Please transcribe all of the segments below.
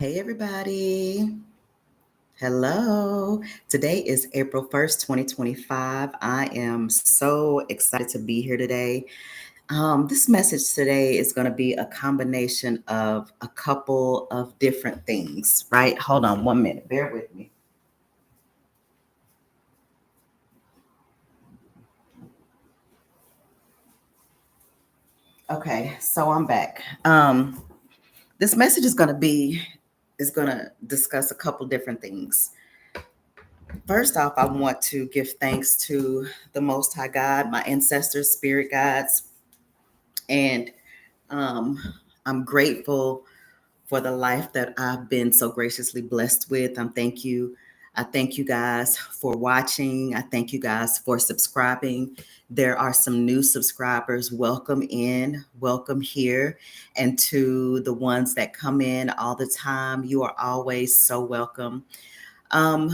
Hey, everybody. Hello. Today is April 1st, 2025. I am so excited to be here today. This message today is going to be a combination of a couple of different things, right? Hold on 1 minute. Bear with me. Okay, so I'm back. This message is going to discuss a couple different things. First off, I want to give thanks to the Most High God, my ancestors, spirit guides, and um, I'm grateful for the life that I've been so graciously blessed with. I thank you guys for watching. I thank you guys for subscribing. There are some new subscribers. Welcome in, welcome here. And to the ones that come in all the time, you are always so welcome. Um,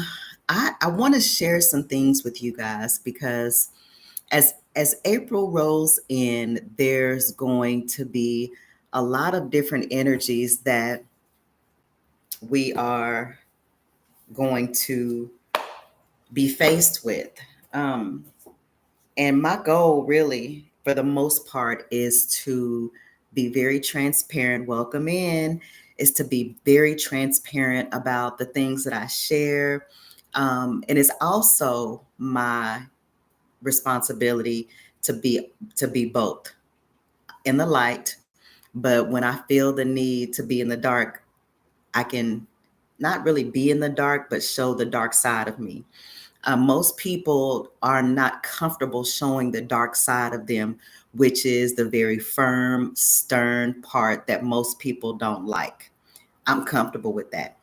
I want to share some things with you guys because as April rolls in, there's going to be a lot of different energies that we are going to be faced with. Um, and my goal, really, for the most part, is to be very transparent. Welcome in, is to be very transparent about the things that I share. And it's also my responsibility to be both in the light, but when I feel the need to be in the dark, I can not really be in the dark, but show the dark side of me. Most people are not comfortable showing the dark side of them, which is the very firm, stern part that most people don't like. I'm comfortable with that.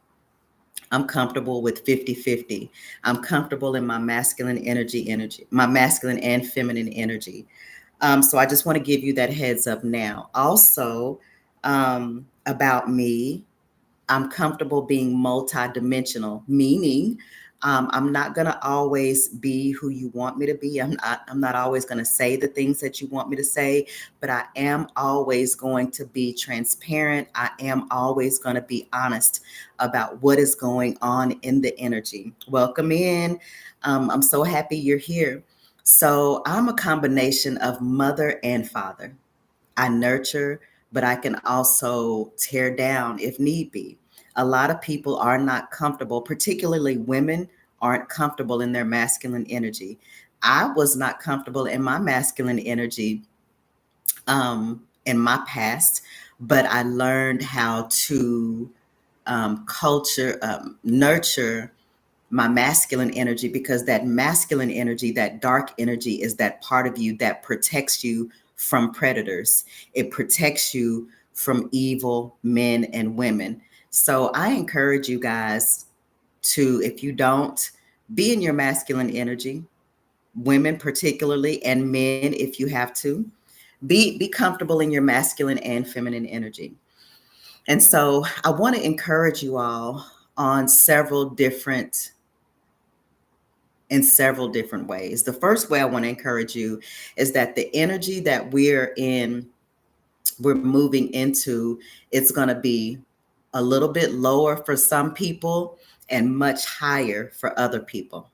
I'm comfortable with 50-50. I'm comfortable in my my masculine and feminine energy. So I just want to give you that heads up now. Also, about me, I'm comfortable being multidimensional, meaning I'm not going to always be who you want me to be. I'm not always going to say the things that you want me to say, but I am always going to be transparent. I am always going to be honest about what is going on in the energy. Welcome in. I'm so happy you're here. So I'm a combination of mother and father. I nurture, but I can also tear down if need be. A lot of people are not comfortable, particularly women aren't comfortable in their masculine energy. I was not comfortable in my masculine energy in my past, but I learned how to nurture my masculine energy, because that masculine energy, that dark energy, is that part of you that protects you from predators. It protects you from evil men and women. So I encourage you guys to, if you don't, be in your masculine energy, women particularly, and men if you have to. Be comfortable in your masculine and feminine energy. And so I want to encourage you all on in several different ways. The first way I want to encourage you is that the energy that we're moving into, it's going to be a little bit lower for some people and much higher for other people.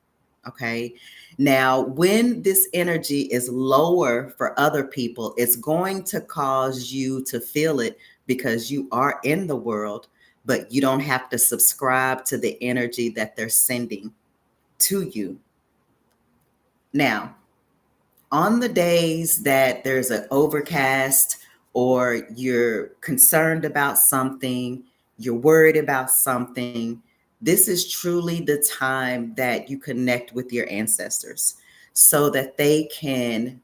Okay. Now, when this energy is lower for other people, it's going to cause you to feel it because you are in the world, but you don't have to subscribe to the energy that they're sending to you. Now, on the days that there's an overcast or you're concerned about something, you're worried about something, this is truly the time that you connect with your ancestors so that they can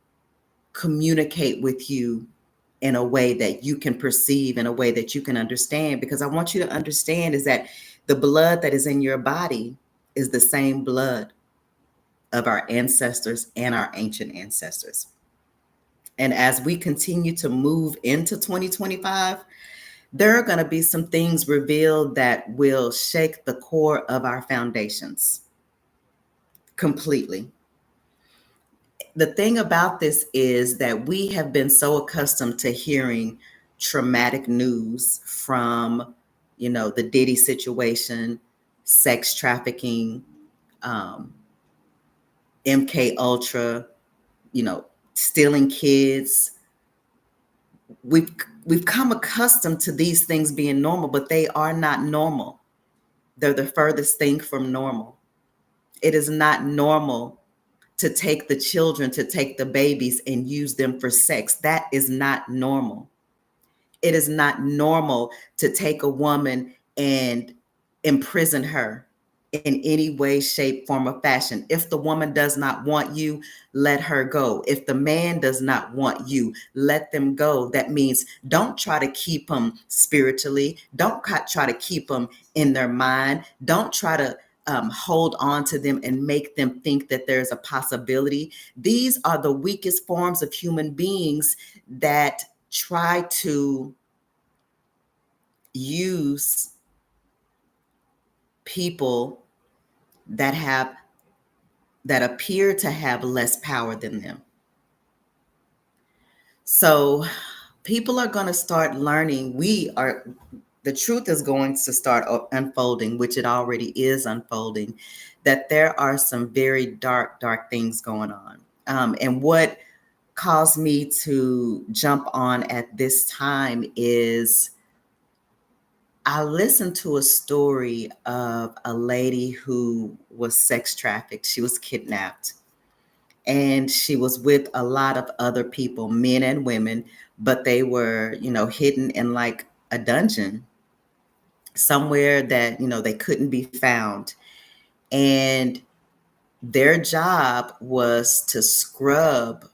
communicate with you in a way that you can perceive, in a way that you can understand. Because I want you to understand is that the blood that is in your body is the same blood of our ancestors and our ancient ancestors. And as we continue to move into 2025, there are going to be some things revealed that will shake the core of our foundations completely. The thing about this is that we have been so accustomed to hearing traumatic news from the Diddy situation, sex trafficking, um, MK Ultra, stealing kids. We've we've come accustomed to these things being normal, but they are not normal. They're the furthest thing from normal. It is not normal to take the children, to take the babies and use them for sex. That is not normal. It is not normal to take a woman and imprison her in any way, shape, form, or fashion. If the woman does not want you, let her go. If the man does not want you, let them go. That means don't try to keep them spiritually. Don't try to keep them in their mind. Don't try to hold on to them and make them think that there's a possibility. These are the weakest forms of human beings that try to use people that appear to have less power than them. So people are going to start learning. The truth is going to start unfolding, which it already is unfolding, that there are some very dark, dark things going on. And what caused me to jump on at this time is I listened to a story of a lady who was sex trafficked. She was kidnapped. And she was with a lot of other people, men and women, but they were, hidden in like a dungeon somewhere that, they couldn't be found. And their job was to scrub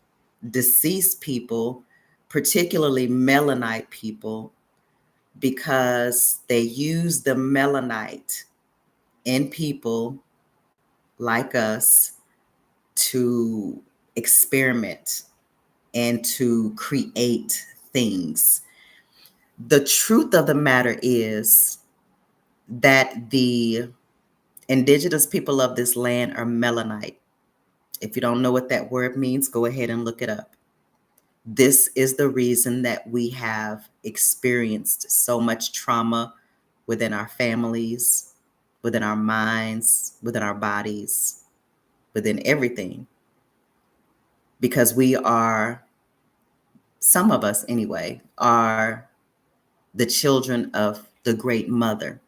deceased people, particularly Melanite people, because they use the melanite in people like us to experiment and to create things. The truth of the matter is that the indigenous people of this land are melanite. If you don't know what that word means, go ahead and look it up. This is the reason that we have experienced so much trauma within our families, within our minds, within our bodies, within everything. Because we are, some of us anyway, are the children of the Great Mother,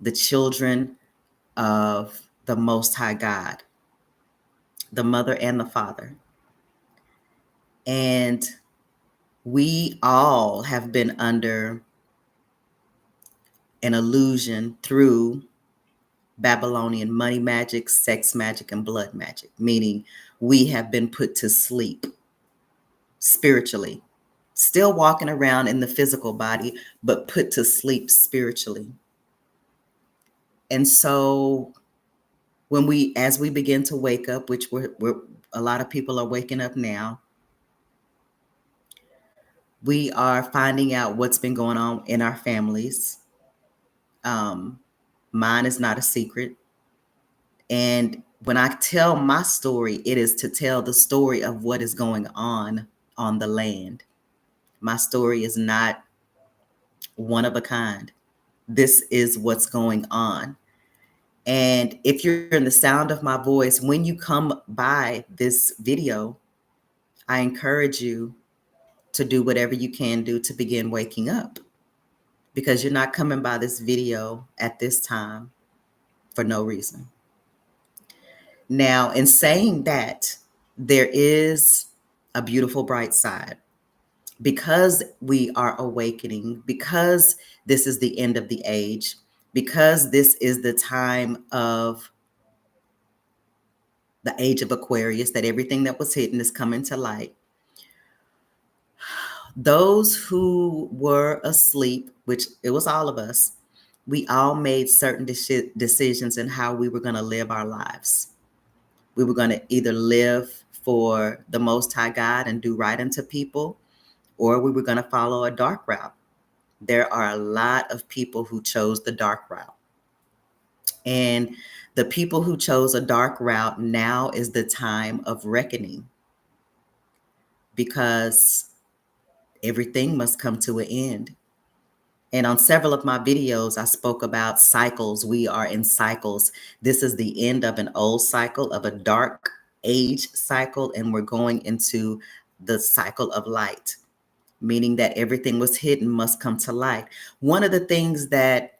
the children of the Most High God, the Mother and the Father. And we all have been under an illusion through Babylonian money magic, sex magic, and blood magic, meaning we have been put to sleep spiritually, still walking around in the physical body, but put to sleep spiritually. And so as we begin to wake up, which we're a lot of people are waking up now, we are finding out what's been going on in our families. Mine is not a secret. And when I tell my story, it is to tell the story of what is going on the land. My story is not one of a kind. This is what's going on. And if you're in the sound of my voice, when you come by this video, I encourage you to do whatever you can do to begin waking up, because you're not coming by this video at this time for no reason. Now, in saying that, there is a beautiful bright side. Because we are awakening, because this is the end of the age, because this is the time of the age of Aquarius, that everything that was hidden is coming to light. Those who were asleep, which it was all of us, we all made certain decisions in how we were going to live our lives. We were going to either live for the Most High God and do right unto people, or we were going to follow a dark route. There are a lot of people who chose the dark route. And the people who chose a dark route, now is the time of reckoning, because everything must come to an end. And on several of my videos, I spoke about cycles. We are in cycles. This is the end of an old cycle, of a dark age cycle, and we're going into the cycle of light, meaning that everything was hidden must come to light. One of the things that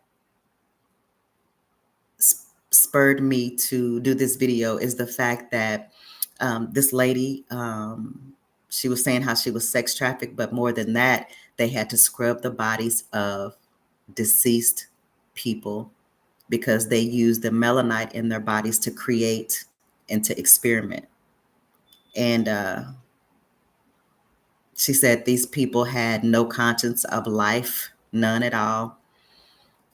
spurred me to do this video is the fact that this lady, she was saying how she was sex trafficked, but more than that, they had to scrub the bodies of deceased people because they used the melanite in their bodies to create and to experiment. And she said these people had no conscience of life, none at all.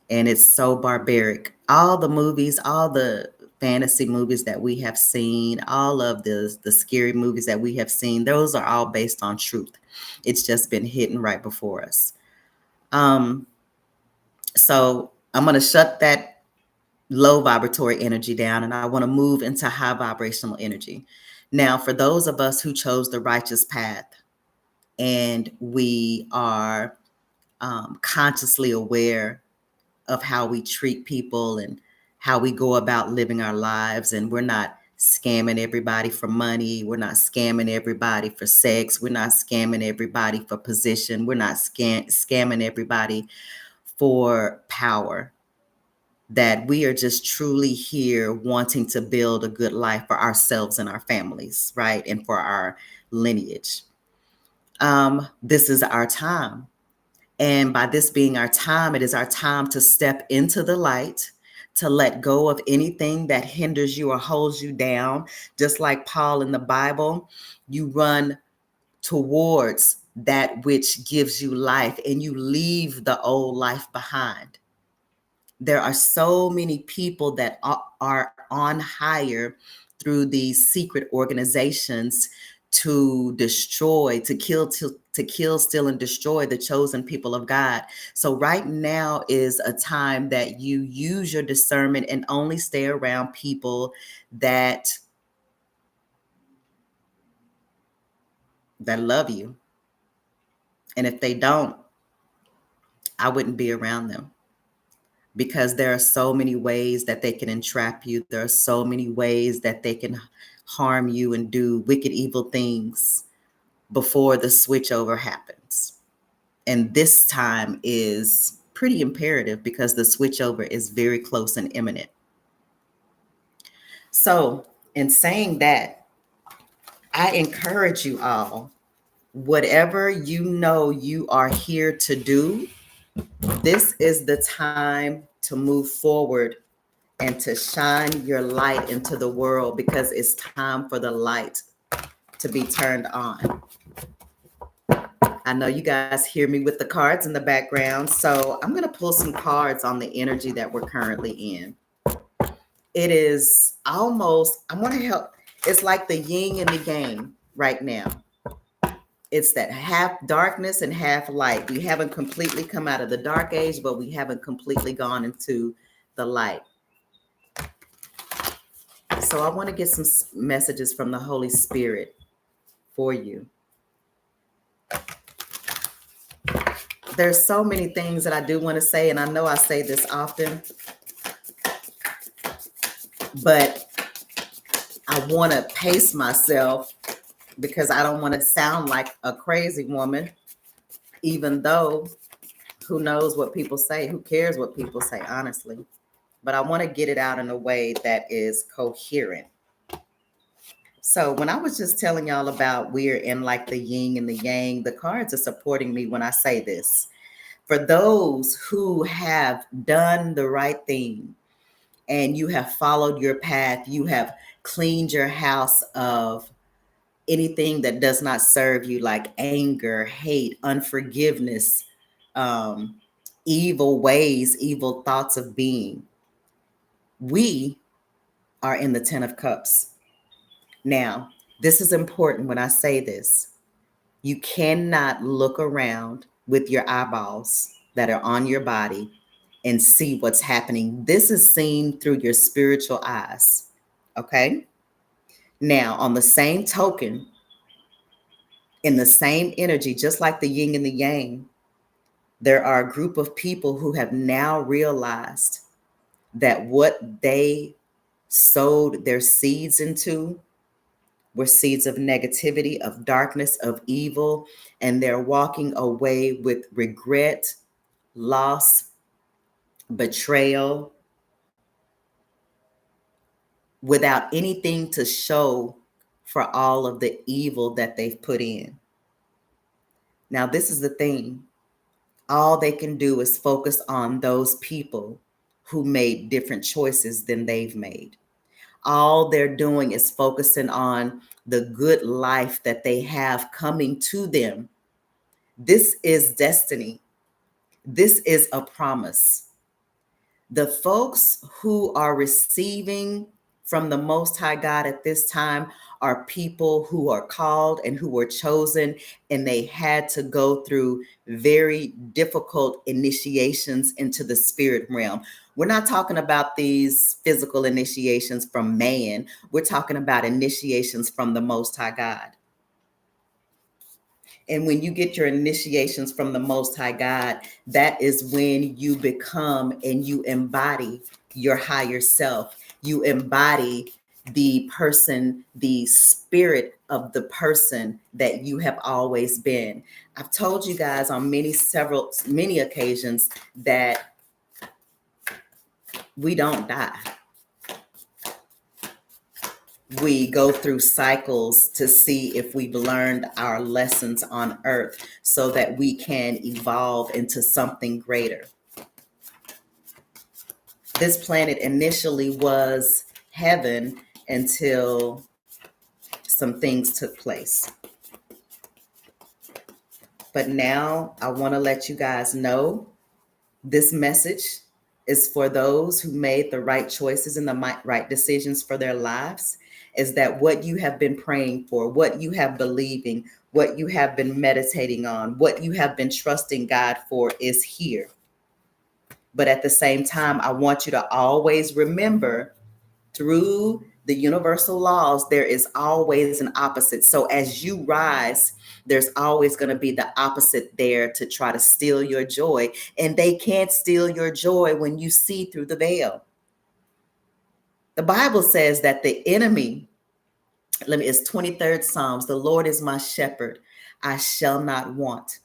And it's so barbaric. All the movies, all the fantasy movies that we have seen, all of the scary movies that we have seen, those are all based on truth. It's just been hidden right before us. So I'm going to shut that low vibratory energy down, and I want to move into high vibrational energy. Now, for those of us who chose the righteous path and we are consciously aware of how we treat people and how we go about living our lives, and we're not scamming everybody for money, we're not scamming everybody for sex, we're not scamming everybody for position, we're not scamming everybody for power, that we are just truly here wanting to build a good life for ourselves and our families, right? And for our lineage. This is our time. And by this being our time, it is our time to step into the light, to let go of anything that hinders you or holds you down. Just like Paul in the Bible, you run towards that which gives you life and you leave the old life behind. There are so many people that are on hire through these secret organizations to destroy, to kill, steal, and destroy the chosen people of God. So right now is a time that you use your discernment and only stay around people that love you. And if they don't, I wouldn't be around them, because there are so many ways that they can entrap you. There are so many ways that they can harm you and do wicked, evil things before the switchover happens. And this time is pretty imperative because the switchover is very close and imminent. So, in saying that, I encourage you all, whatever you know you are here to do, this is the time to move forward and to shine your light into the world, because it's time for the light to be turned on. I know you guys hear me with the cards in the background, so I'm going to pull some cards on the energy that we're currently in. It is almost, I want to help, it's like the yin and the yang right now. It's that half darkness and half light. We haven't completely come out of the dark age, but we haven't completely gone into the light. So I want to get some messages from the Holy Spirit for you. There's so many things that I do want to say, and I know I say this often, but I want to pace myself because I don't want to sound like a crazy woman, even though who knows what people say, who cares what people say, honestly. But I want to get it out in a way that is coherent. So when I was just telling y'all about we're in like the yin and the yang, the cards are supporting me when I say this. For those who have done the right thing and you have followed your path, you have cleaned your house of anything that does not serve you, like anger, hate, unforgiveness, evil ways, evil thoughts of being. We are in the 10 of Cups. Now, this is important when I say this. You cannot look around with your eyeballs that are on your body and see what's happening. This is seen through your spiritual eyes. Okay? Now, on the same token, in the same energy, just like the yin and the yang, There are a group of people who have now realized that what they sowed their seeds into were seeds of negativity, of darkness, of evil, and they're walking away with regret, loss, betrayal, without anything to show for all of the evil that they've put in. Now, this is the thing. All they can do is focus on those people who made different choices than they've made. All they're doing is focusing on the good life that they have coming to them. This is destiny. This is a promise. The folks who are receiving from the Most High God at this time are people who are called and who were chosen, and they had to go through very difficult initiations into the spirit realm. We're not talking about these physical initiations from man. We're talking about initiations from the Most High God. And when you get your initiations from the Most High God, that is when you become and you embody your higher self. You embody the person, the spirit of the person that you have always been. I've told you guys on many occasions that we don't die. We go through cycles to see if we've learned our lessons on earth so that we can evolve into something greater. This planet initially was heaven until some things took place. But now I want to let you guys know this message is for those who made the right choices and the right decisions for their lives. Is that what you have been praying for, what you have believing, what you have been meditating on, what you have been trusting God for is here. But at the same time, I want you to always remember through the universal laws, there is always an opposite. So as you rise, there's always going to be the opposite there to try to steal your joy. And they can't steal your joy when you see through the veil. The Bible says that the enemy, it's 23rd Psalms, the Lord is my shepherd, I shall not want.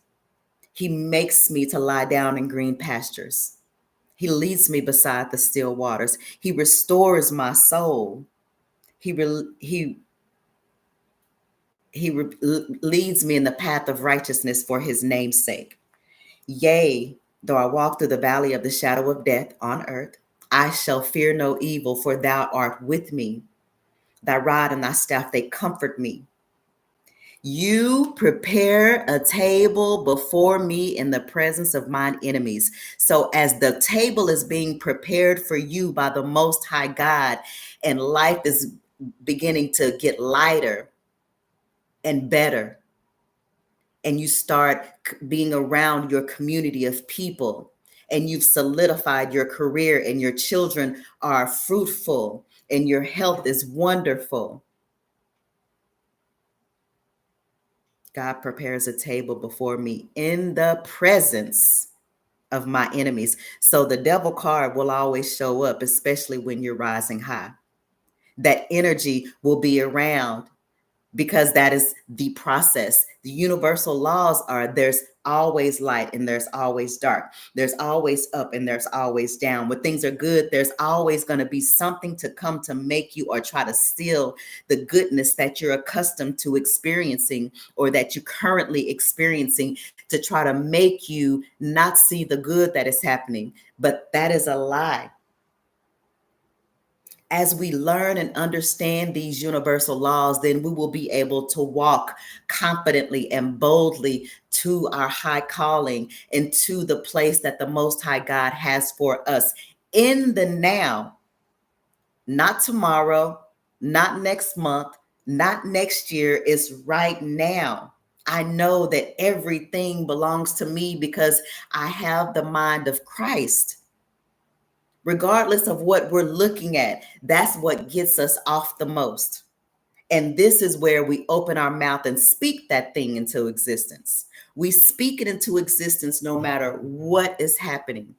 He makes me to lie down in green pastures. He leads me beside the still waters. He restores my soul. He leads me in the path of righteousness for his name's sake. Yea, though I walk through the valley of the shadow of death on earth, I shall fear no evil, for thou art with me. Thy rod and thy staff, they comfort me. You prepare a table before me in the presence of mine enemies. So as the table is being prepared for you by the Most High God, and life is beginning to get lighter and better, and you start being around your community of people, and you've solidified your career, and your children are fruitful, and your health is wonderful, God prepares a table before me in the presence of my enemies. So the devil card will always show up, especially when you're rising high. That energy will be around because that is the process. The universal laws are there's always light and there's always dark. There's always up and there's always down. When things are good, there's always going to be something to come to make you or try to steal the goodness that you're accustomed to experiencing or that you're currently experiencing to try to make you not see the good that is happening. But that is a lie. As we learn and understand these universal laws, then we will be able to walk confidently and boldly to our high calling and to the place that the Most High God has for us in the now, not tomorrow, not next month, not next year. It's right now. I know that everything belongs to me because I have the mind of Christ. Regardless of what we're looking at, that's what gets us off the most. And this is where we open our mouth and speak that thing into existence. We speak it into existence no matter what is happening,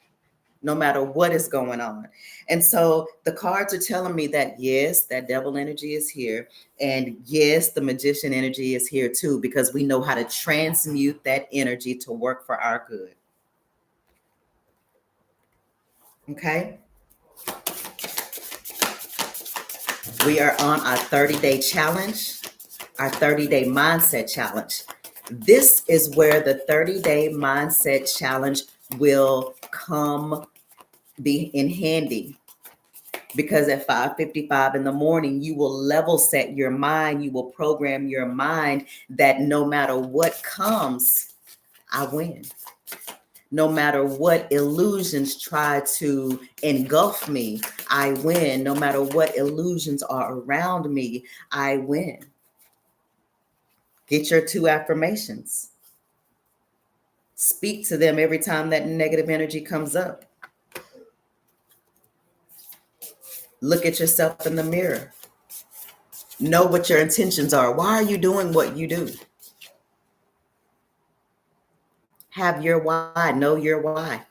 no matter what is going on. And so the cards are telling me that, yes, that devil energy is here. And yes, the magician energy is here too, because we know how to transmute that energy to work for our good. Okay. We are on our 30-day challenge, our 30-day mindset challenge. This is where the 30-day mindset challenge will come be in handy, because at 5:55 in the morning, you will level set your mind. You will program your mind that no matter what comes, I win. No matter what illusions try to engulf me, I win. No matter what illusions are around me, I win. Get your 2 affirmations. Speak to them every time that negative energy comes up. Look at yourself in the mirror. Know what your intentions are. Why are you doing what you do? Have your why. Know your why.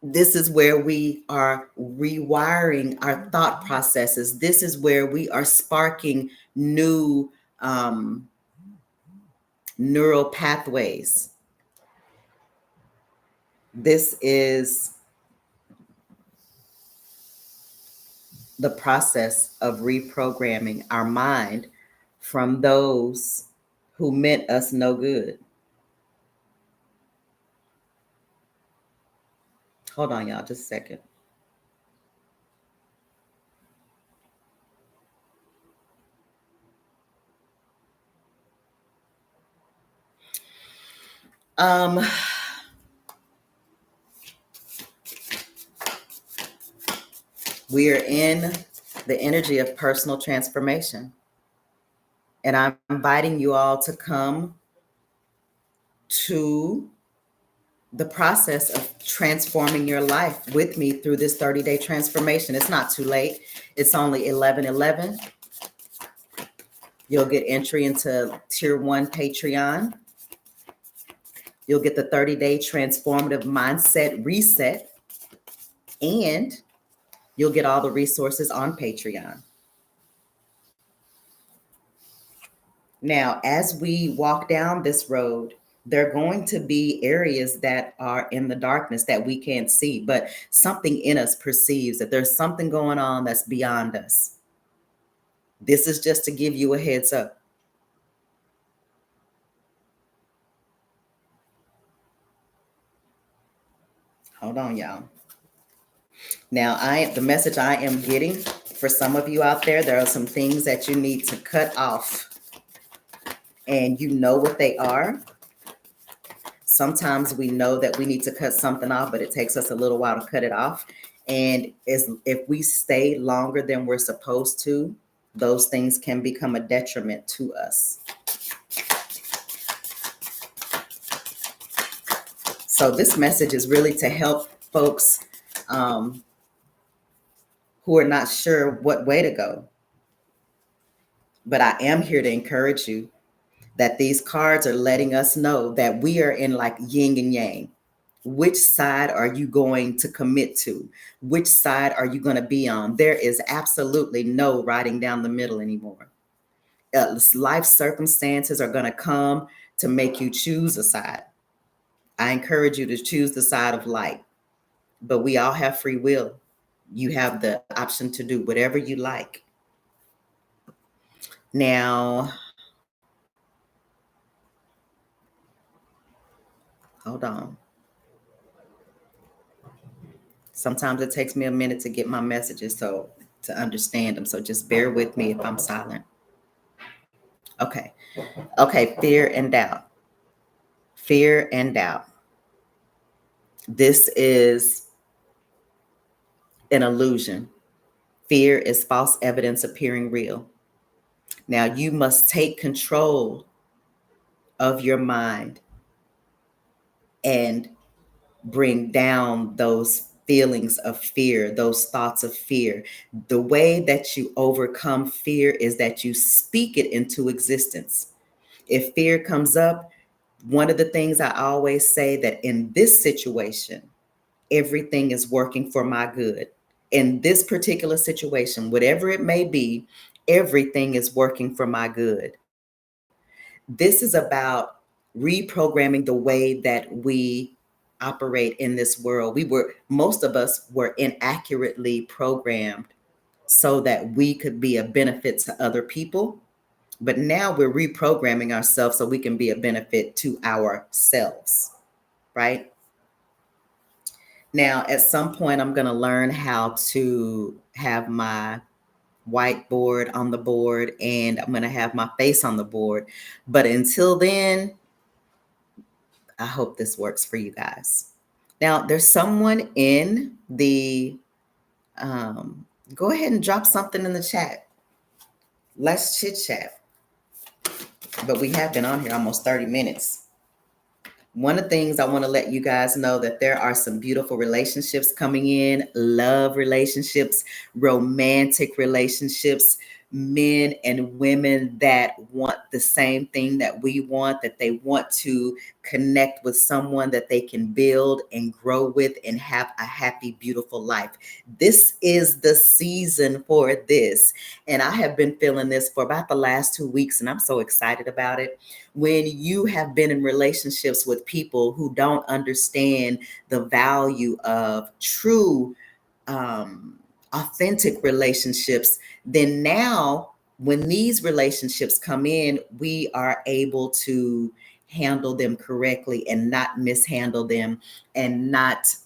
This is where we are rewiring our thought processes. This is where we are sparking new neural pathways. This is the process of reprogramming our mind from those who meant us no good. Hold on, y'all, just a second. We are in the energy of personal transformation. And I'm inviting you all to come to the process of transforming your life with me through this 30-day transformation. It's not too late. It's only 11/11. You'll get entry into Tier 1 Patreon. You'll get the 30-day transformative mindset reset, and you'll get all the resources on Patreon. Now, as we walk down this road, there are going to be areas that are in the darkness that we can't see, but something in us perceives that there's something going on that's beyond us. This is just to give you a heads up. Hold on, y'all. Now, the message I am getting for some of you out there are some things that you need to cut off, and you know what they are. Sometimes we know that we need to cut something off, but it takes us a little while to cut it off. And if we stay longer than we're supposed to, those things can become a detriment to us. So this message is really to help folks who are not sure what way to go. But I am here to encourage you that these cards are letting us know that we are in like yin and yang. Which side are you going to commit to? Which side are you going to be on? There is absolutely no riding down the middle anymore. Life circumstances are going to come to make you choose a side. I encourage you to choose the side of light, but we all have free will. You have the option to do whatever you like. Now, hold on. Sometimes it takes me a minute to get my messages to understand them. So just bear with me if I'm silent. Okay. Fear and doubt. Fear and doubt. This is an illusion. Fear is false evidence appearing real. Now you must take control of your mind and bring down those feelings of fear, those thoughts of fear. The way that you overcome fear is that you speak it into existence. If fear comes up, one of the things I always say that in this situation, everything is working for my good. In this particular situation, whatever it may be, everything is working for my good. This is about reprogramming the way that we operate in this world. Most of us were inaccurately programmed so that we could be a benefit to other people. But now we're reprogramming ourselves so we can be a benefit to ourselves, right? Now, at some point, I'm going to learn how to have my whiteboard on the board and I'm going to have my face on the board. But until then, I hope this works for you guys. Now, there's someone in the, go ahead and drop something in the chat. Let's chit chat. But we have been on here almost 30 minutes. One of the things I want to let you guys know that there are some beautiful relationships coming in, love relationships, romantic relationships, men and women that want the same thing that we want, that they want to connect with someone that they can build and grow with and have a happy, beautiful life. This is the season for this. And I have been feeling this for about the last 2 weeks, and I'm so excited about it. When you have been in relationships with people who don't understand the value of true, authentic relationships, then now when these relationships come in, we are able to handle them correctly and not mishandle them and not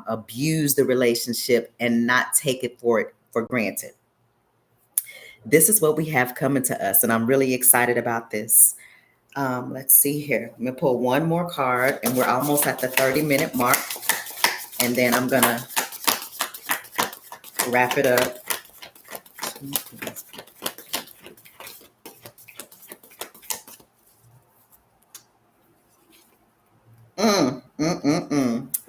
abuse the relationship and not take it for granted. This is what we have coming to us, and I'm really excited about this. Let's see here. I'm gonna pull one more card, and we're almost at the 30-minute mark, and then I'm gonna wrap it up.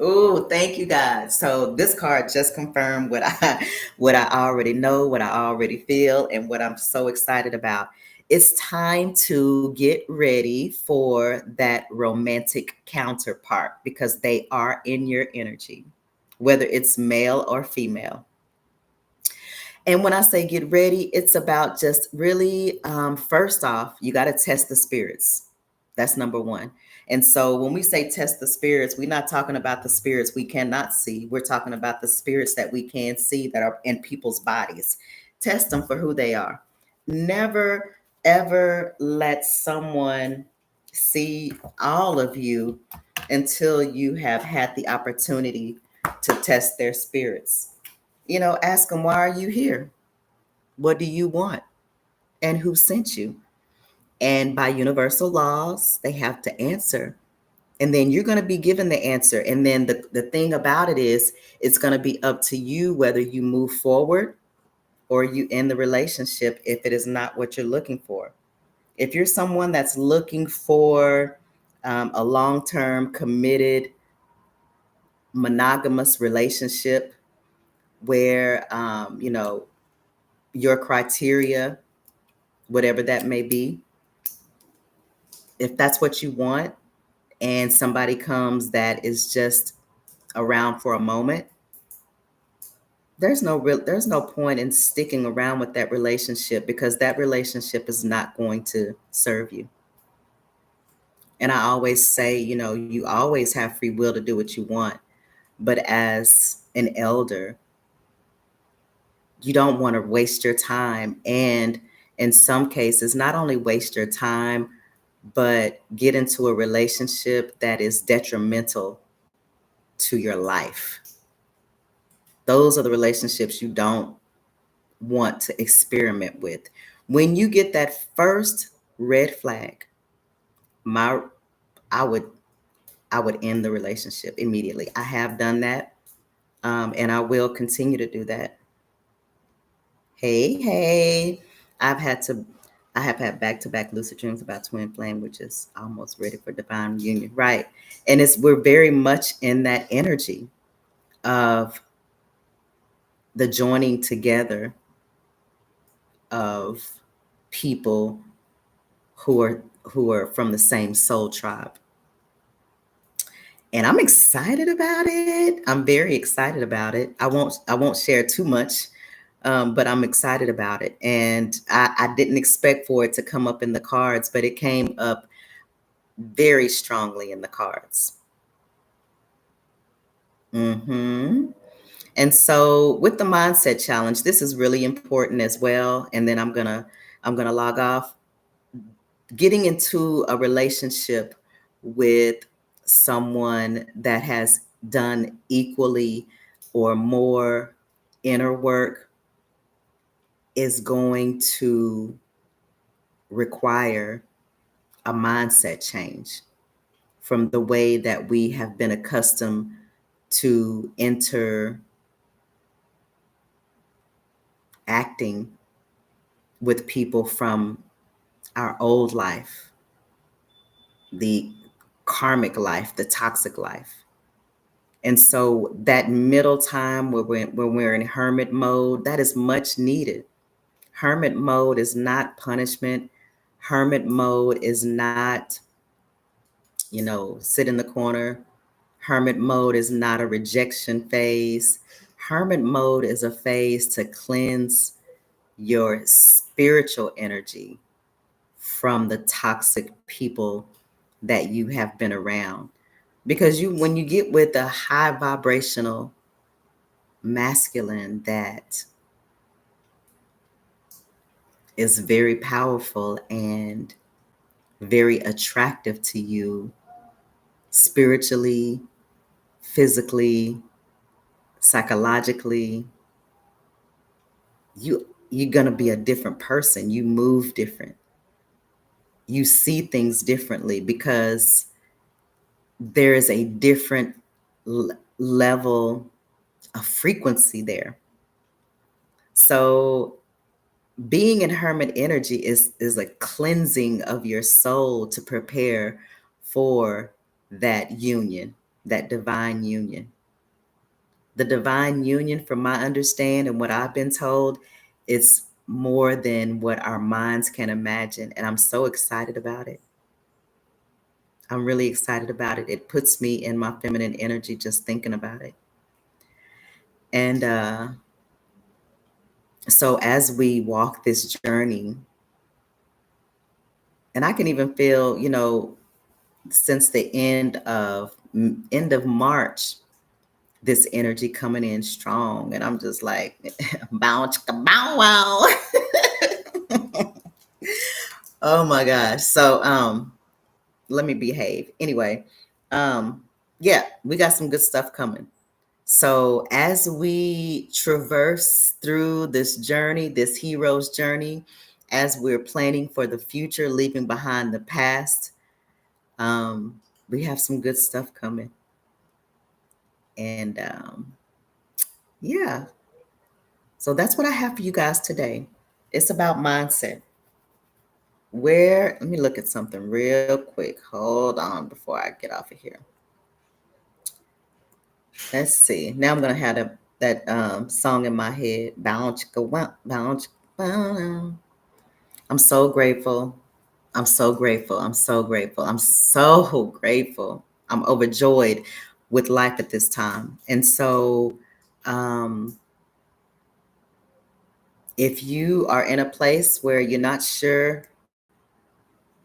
Oh, thank you guys. So this card just confirmed what I already know, what I already feel, and what I'm so excited about. It's time to get ready for that romantic counterpart because they are in your energy, whether it's male or female. And when I say get ready, it's about just really, first off, you got to test the spirits. That's number one. And so when we say test the spirits, we're not talking about the spirits we cannot see. We're talking about the spirits that we can see that are in people's bodies. Test them for who they are. Never, ever let someone see all of you until you have had the opportunity to test their spirits. Ask them, why are you here? What do you want? And who sent you? And by universal laws, they have to answer. And then you're going to be given the answer. And then the thing about it is, it's going to be up to you whether you move forward or you end the relationship if it is not what you're looking for. If you're someone that's looking for a long-term, committed, monogamous relationship where, your criteria, whatever that may be, if that's what you want, and somebody comes that is just around for a moment, there's no point in sticking around with that relationship because that relationship is not going to serve you. And I always say, you always have free will to do what you want, but as an elder, you don't want to waste your time, and in some cases not only waste your time but get into a relationship that is detrimental to your life. Those are the relationships you don't want to experiment with. When you get that first red flag, I would end the relationship immediately. I have done that, and I will continue to do that. Hey, I have had back-to-back lucid dreams about twin flame, which is almost ready for divine union, right? And we're very much in that energy of the joining together of people who are from the same soul tribe. And I'm excited about it. I'm very excited about it. I won't share too much, but I'm excited about it. And I didn't expect for it to come up in the cards, but it came up very strongly in the cards. Hmm. And so with the mindset challenge, this is really important as well. And then I'm gonna log off. Getting into a relationship with someone that has done equally or more inner work is going to require a mindset change from the way that we have been accustomed to interacting with people from our old life, the karmic life, the toxic life. And so that middle time where when we're in hermit mode, that is much needed. Hermit mode is not punishment. Hermit mode is not, sit in the corner. Hermit mode is not a rejection phase. Hermit mode is a phase to cleanse your spiritual energy from the toxic people that you have been around. Because when you get with a high vibrational masculine that is very powerful and very attractive to you spiritually, physically, psychologically, you're going to be a different person. You move different. You see things differently because there is a different level of frequency there. So being in hermit energy is a cleansing of your soul to prepare for that union, that divine union. The divine union, from my understanding and what I've been told, is more than what our minds can imagine. And I'm so excited about it. I'm really excited about it. It puts me in my feminine energy just thinking about it. And so as we walk this journey, and I can even feel, since the end of March, this energy coming in strong, and I'm just like, bow chicka bow wow. Oh my gosh. So let me behave. Anyway, yeah, we got some good stuff coming. So as we traverse through this journey, this hero's journey, as we're planning for the future, leaving behind the past, we have some good stuff coming. And yeah, so that's what I have for you guys today. It's about mindset. Let me look at something real quick. Hold on before I get off of here. Let's see. Now I'm gonna have that song in my head. Bounce, go, bounce, bounce. I'm so grateful. I'm so grateful. I'm so grateful. I'm so grateful. I'm overjoyed with life at this time. And so, if you are in a place where you're not sure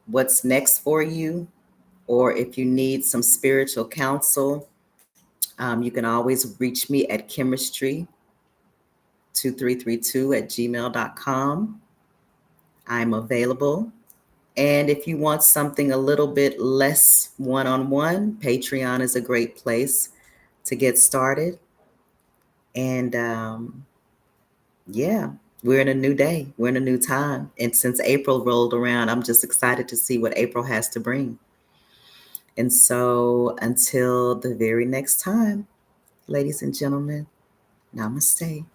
what's next for you, or if you need some spiritual counsel, you can always reach me at chemistry2332@gmail.com. I'm available. And if you want something a little bit less one-on-one, Patreon is a great place to get started. And yeah, we're in a new day. We're in a new time. And since April rolled around, I'm just excited to see what April has to bring. And so until the very next time, ladies and gentlemen, namaste.